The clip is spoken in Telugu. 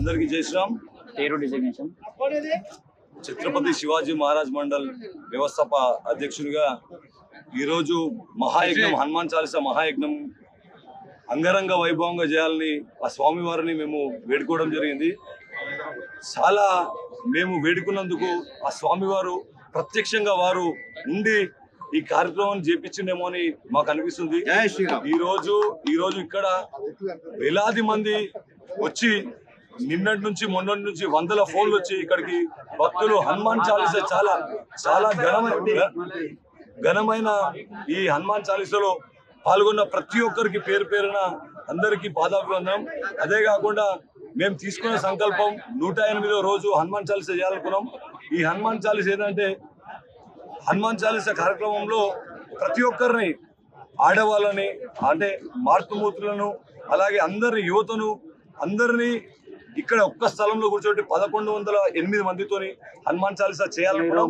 అందరికీ జై శ్రీరామ్. ఛత్రపతి శివాజీ మహారాజ్ మండల్ వ్యవస్థాప అధ్యక్షునిగా ఈరోజు మహాయజ్ఞం హనుమాన్ చాలీసా మహాయజ్ఞం అంగరంగ వైభవంగా చేయాలని ఆ స్వామివారిని మేము వేడుకోవడం జరిగింది. చాలా మేము వేడుకున్నందుకు ఆ స్వామివారు ప్రత్యక్షంగా వారు ఉండి ఈ కార్యక్రమం చేపించిందేమో అని మాకు అనిపిస్తుంది. ఈ రోజు ఇక్కడ వేలాది మంది వచ్చి నిన్నటి నుంచి మొన్నటి నుంచి వందల ఫోన్లు వచ్చి ఇక్కడికి భక్తులు హనుమాన్ చాలీసా చాలా చాలా ఘనమైన ఈ హనుమాన్ చాలీసాలో పాల్గొన్న ప్రతి ఒక్కరికి పేరు పేరున అందరికీ పాదాభివందనం. అదే కాకుండా మేము తీసుకున్న సంకల్పం 108వ రోజు హనుమాన్ చాలీసా చేయాలనుకున్నాం. ఈ హనుమాన్ చాలీసా ఏంటంటే హనుమాన్ చాలీసా కార్యక్రమంలో ప్రతి ఒక్కరిని ఆడవాళ్ళని అంటే మార్పుమూర్తులను అలాగే అందరి యువతను అందరినీ ఇక్కడ ఒక్క స్థలంలో కూర్చోబెట్టి 1108 మందితోని హనుమాన్ చాలీసా చేయాలనుకున్నాం.